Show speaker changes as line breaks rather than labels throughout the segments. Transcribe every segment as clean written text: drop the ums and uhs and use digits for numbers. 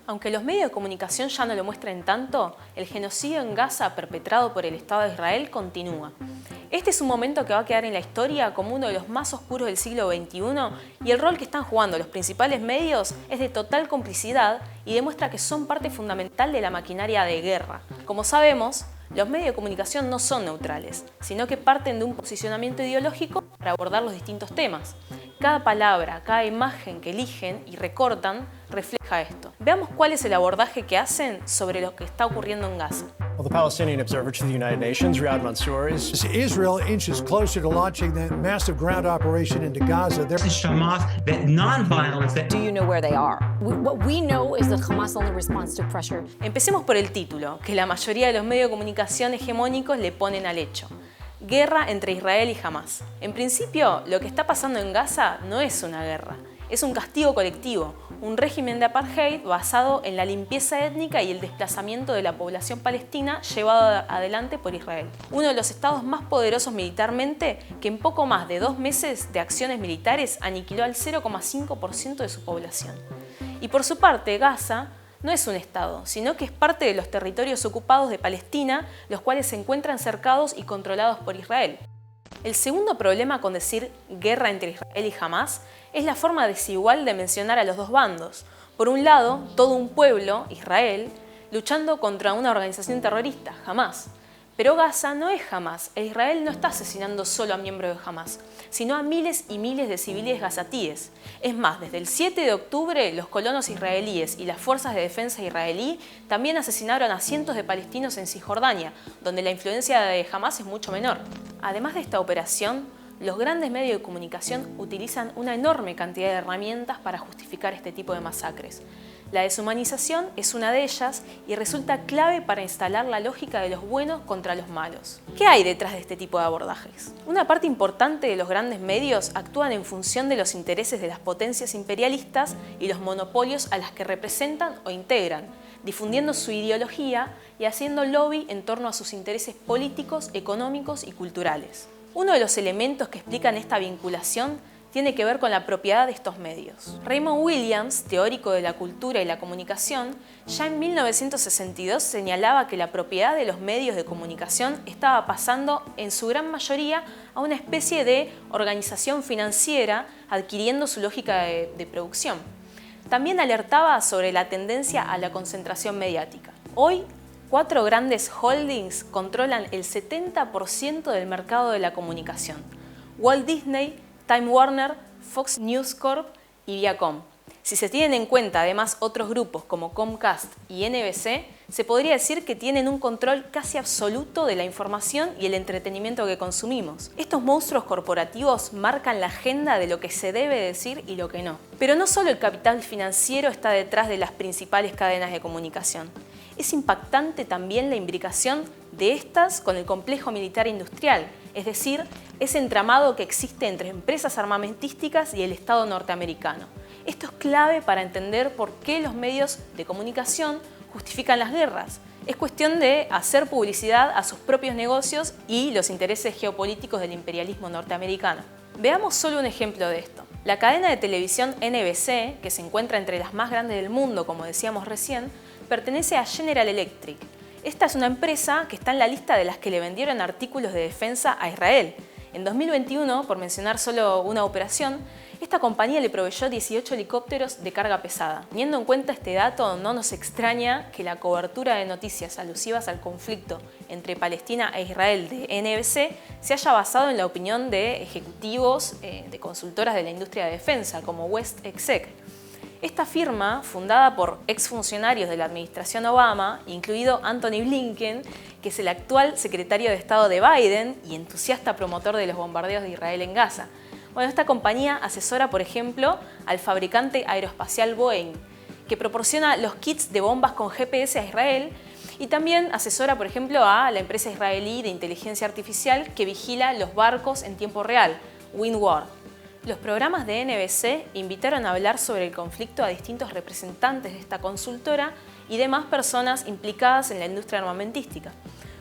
Aunque los medios de comunicación ya no lo muestren tanto, el genocidio en Gaza perpetrado por el Estado de Israel continúa. Este es un momento que va a quedar en la historia como uno de los más oscuros del siglo XXI y el rol que están jugando los principales medios es de total complicidad y demuestra que son parte fundamental de la maquinaria de guerra. Como sabemos, los medios de comunicación no son neutrales, sino que parten de un posicionamiento ideológico para abordar los distintos temas. Cada palabra, cada imagen que eligen y recortan refleja esto. Veamos cuál es el abordaje que hacen sobre lo que está ocurriendo en Gaza.
Well, the Palestinian observer to the United Nations, Riyad Mansour, is...
As Israel inches closer to launching that massive ground operation into Gaza,
This is Hamas, that non-violence.
Do you know where they are? What we know is that Hamas only responds to pressure.
Empecemos por el título, que la mayoría de los medios de comunicación hegemónicos le ponen al hecho. Guerra entre Israel y Hamas. En principio, lo que está pasando en Gaza no es una guerra, es un castigo colectivo, un régimen de apartheid basado en la limpieza étnica y el desplazamiento de la población palestina llevado adelante por Israel. Uno de los estados más poderosos militarmente que en poco más de 2 meses de acciones militares aniquiló al 0,5% de su población. Y por su parte, Gaza no es un estado, sino que es parte de los territorios ocupados de Palestina, los cuales se encuentran cercados y controlados por Israel. El segundo problema con decir guerra entre Israel y Hamas es la forma desigual de mencionar a los dos bandos. Por un lado, todo un pueblo, Israel, luchando contra una organización terrorista, Hamas. Pero Gaza no es Hamas, e Israel no está asesinando solo a miembros de Hamas, sino a miles y miles de civiles gazatíes. Es más, desde el 7 de octubre, los colonos israelíes y las fuerzas de defensa israelí también asesinaron a cientos de palestinos en Cisjordania, donde la influencia de Hamas es mucho menor. Además de esta operación, los grandes medios de comunicación utilizan una enorme cantidad de herramientas para justificar este tipo de masacres. La deshumanización es una de ellas y resulta clave para instalar la lógica de los buenos contra los malos. ¿Qué hay detrás de este tipo de abordajes? Una parte importante de los grandes medios actúan en función de los intereses de las potencias imperialistas y los monopolios a las que representan o integran, difundiendo su ideología y haciendo lobby en torno a sus intereses políticos, económicos y culturales. Uno de los elementos que explican esta vinculación tiene que ver con la propiedad de estos medios. Raymond Williams, teórico de la cultura y la comunicación, ya en 1962 señalaba que la propiedad de los medios de comunicación estaba pasando en su gran mayoría a una especie de organización financiera adquiriendo su lógica de producción. También alertaba sobre la tendencia a la concentración mediática. Hoy, 4 grandes holdings controlan el 70% del mercado de la comunicación: Walt Disney, Time Warner, Fox News Corp y Viacom. Si se tienen en cuenta además otros grupos como Comcast y NBC, se podría decir que tienen un control casi absoluto de la información y el entretenimiento que consumimos. Estos monstruos corporativos marcan la agenda de lo que se debe decir y lo que no. Pero no solo el capital financiero está detrás de las principales cadenas de comunicación. Es impactante también la imbricación de estas con el complejo militar industrial, es decir, ese entramado que existe entre empresas armamentísticas y el Estado norteamericano. Esto es clave para entender por qué los medios de comunicación justifican las guerras. Es cuestión de hacer publicidad a sus propios negocios y los intereses geopolíticos del imperialismo norteamericano. Veamos solo un ejemplo de esto. La cadena de televisión NBC, que se encuentra entre las más grandes del mundo, como decíamos recién, pertenece a General Electric. Esta es una empresa que está en la lista de las que le vendieron artículos de defensa a Israel. En 2021, por mencionar solo una operación, esta compañía le proveyó 18 helicópteros de carga pesada. Teniendo en cuenta este dato, no nos extraña que la cobertura de noticias alusivas al conflicto entre Palestina e Israel de NBC se haya basado en la opinión de ejecutivos de consultoras de la industria de defensa, como West Exec. Esta firma, fundada por exfuncionarios de la administración Obama, incluido Antony Blinken, que es el actual secretario de Estado de Biden y entusiasta promotor de los bombardeos de Israel en Gaza. Bueno, esta compañía asesora, por ejemplo, al fabricante aeroespacial Boeing, que proporciona los kits de bombas con GPS a Israel, y también asesora, por ejemplo, a la empresa israelí de inteligencia artificial que vigila los barcos en tiempo real, Windward. Los programas de NBC invitaron a hablar sobre el conflicto a distintos representantes de esta consultora y demás personas implicadas en la industria armamentística.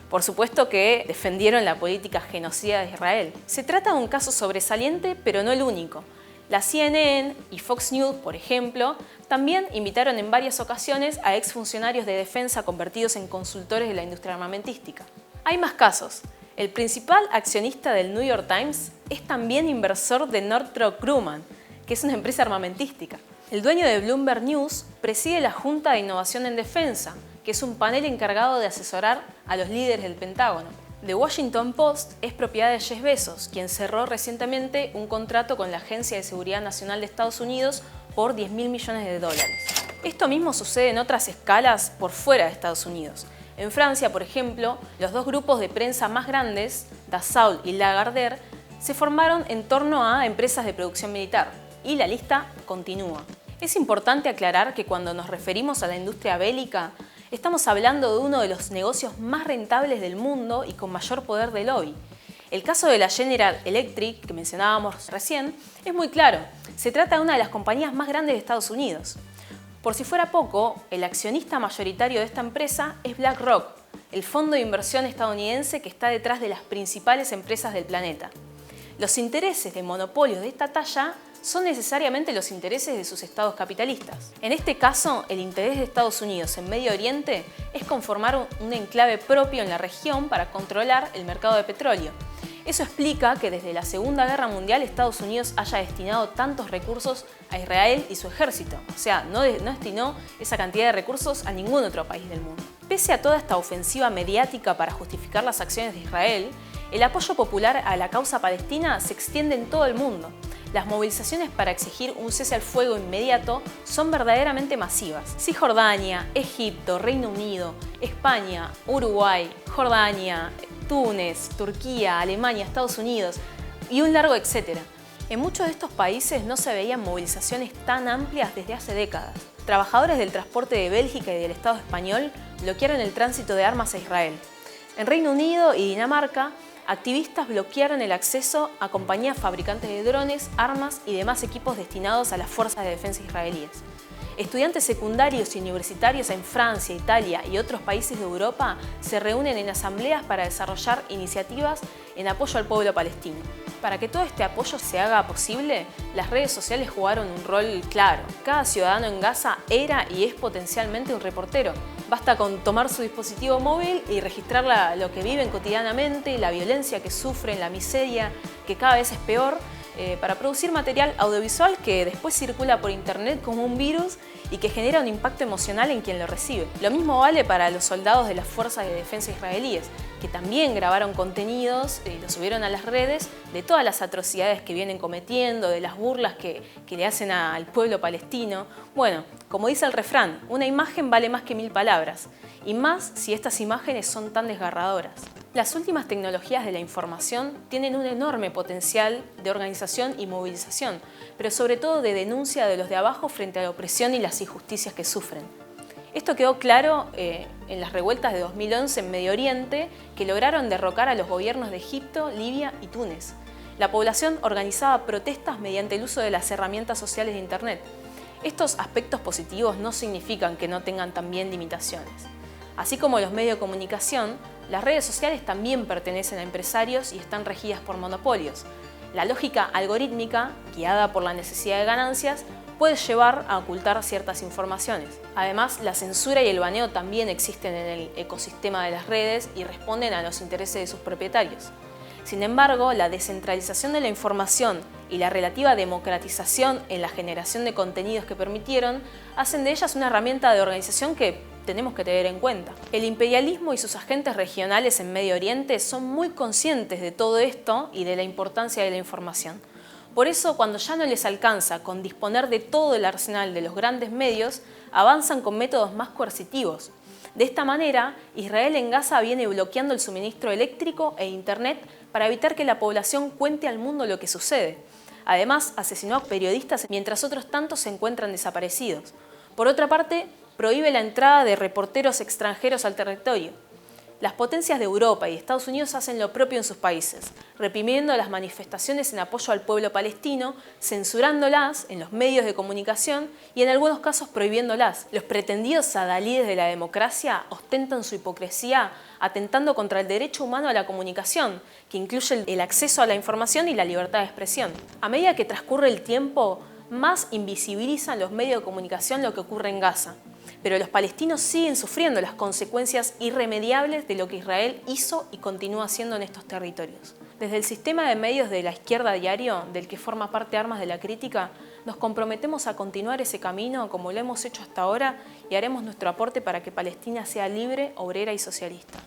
Por supuesto que defendieron la política genocida de Israel. Se trata de un caso sobresaliente, pero no el único. La CNN y Fox News, por ejemplo, También invitaron en varias ocasiones a exfuncionarios de defensa convertidos en consultores de la industria armamentística. Hay más casos. El principal accionista del New York Times es también inversor de Northrop Grumman, que es una empresa armamentística. El dueño de Bloomberg News preside la Junta de Innovación en Defensa, que es un panel encargado de asesorar a los líderes del Pentágono. The Washington Post es propiedad de Jeff Bezos, quien cerró recientemente un contrato con la Agencia de Seguridad Nacional de Estados Unidos por $10.000 millones. Esto mismo sucede en otras escalas por fuera de Estados Unidos. En Francia, por ejemplo, los dos grupos de prensa más grandes, Dassault y Lagardère, se formaron en torno a empresas de producción militar. Y la lista continúa. Es importante aclarar que cuando nos referimos a la industria bélica, estamos hablando de uno de los negocios más rentables del mundo y con mayor poder de lobby. El caso de la General Electric, que mencionábamos recién, es muy claro. Se trata de una de las compañías más grandes de Estados Unidos. Por si fuera poco, el accionista mayoritario de esta empresa es BlackRock, el fondo de inversión estadounidense que está detrás de las principales empresas del planeta. Los intereses de monopolios de esta talla son necesariamente los intereses de sus estados capitalistas. En este caso, el interés de Estados Unidos en Medio Oriente es conformar un enclave propio en la región para controlar el mercado de petróleo. Eso explica que desde la Segunda Guerra Mundial Estados Unidos haya destinado tantos recursos a Israel y su ejército. O sea, no destinó esa cantidad de recursos a ningún otro país del mundo. Pese a toda esta ofensiva mediática para justificar las acciones de Israel, el apoyo popular a la causa palestina se extiende en todo el mundo. Las movilizaciones para exigir un cese al fuego inmediato son verdaderamente masivas. Cisjordania, Egipto, Reino Unido, España, Uruguay, Jordania, Túnez, Turquía, Alemania, Estados Unidos y un largo etcétera. En muchos de estos países no se veían movilizaciones tan amplias desde hace décadas. Trabajadores del transporte de Bélgica y del Estado español bloquearon el tránsito de armas a Israel. En Reino Unido y Dinamarca, activistas bloquearon el acceso a compañías fabricantes de drones, armas y demás equipos destinados a las fuerzas de defensa israelíes. Estudiantes secundarios y universitarios en Francia, Italia y otros países de Europa se reúnen en asambleas para desarrollar iniciativas en apoyo al pueblo palestino. Para que todo este apoyo se haga posible, las redes sociales jugaron un rol claro. Cada ciudadano en Gaza era y es potencialmente un reportero. Basta con tomar su dispositivo móvil y registrar lo que viven cotidianamente, la violencia que sufren, la miseria, que cada vez es peor, para producir material audiovisual que después circula por internet como un virus y que genera un impacto emocional en quien lo recibe. Lo mismo vale para los soldados de las fuerzas de defensa israelíes, que también grabaron contenidos y los subieron a las redes de todas las atrocidades que vienen cometiendo, de las burlas que le hacen al pueblo palestino. Bueno, como dice el refrán, una imagen vale más que 1000 palabras, y más si estas imágenes son tan desgarradoras. Las últimas tecnologías de la información tienen un enorme potencial de organización y movilización, pero sobre todo de denuncia de los de abajo frente a la opresión y las injusticias que sufren. Esto quedó claro en las revueltas de 2011 en Medio Oriente, que lograron derrocar a los gobiernos de Egipto, Libia y Túnez. La población organizaba protestas mediante el uso de las herramientas sociales de Internet. Estos aspectos positivos no significan que no tengan también limitaciones. Así como los medios de comunicación, las redes sociales también pertenecen a empresarios y están regidas por monopolios. La lógica algorítmica, guiada por la necesidad de ganancias, puede llevar a ocultar ciertas informaciones. Además, la censura y el baneo también existen en el ecosistema de las redes y responden a los intereses de sus propietarios. Sin embargo, la descentralización de la información y la relativa democratización en la generación de contenidos que permitieron hacen de ellas una herramienta de organización que tenemos que tener en cuenta. El imperialismo y sus agentes regionales en Medio Oriente son muy conscientes de todo esto y de la importancia de la información. Por eso, cuando ya no les alcanza con disponer de todo el arsenal de los grandes medios, avanzan con métodos más coercitivos. De esta manera, Israel en Gaza viene bloqueando el suministro eléctrico e Internet para evitar que la población cuente al mundo lo que sucede. Además, asesinó a periodistas mientras otros tantos se encuentran desaparecidos. Por otra parte, prohíbe la entrada de reporteros extranjeros al territorio. Las potencias de Europa y Estados Unidos hacen lo propio en sus países, reprimiendo las manifestaciones en apoyo al pueblo palestino, censurándolas en los medios de comunicación y en algunos casos prohibiéndolas. Los pretendidos adalides de la democracia ostentan su hipocresía atentando contra el derecho humano a la comunicación, que incluye el acceso a la información y la libertad de expresión. A medida que transcurre el tiempo, más invisibilizan los medios de comunicación lo que ocurre en Gaza. Pero los palestinos siguen sufriendo las consecuencias irremediables de lo que Israel hizo y continúa haciendo en estos territorios. Desde el sistema de medios de la izquierda diario, del que forma parte Armas de la Crítica, nos comprometemos a continuar ese camino como lo hemos hecho hasta ahora y haremos nuestro aporte para que Palestina sea libre, obrera y socialista.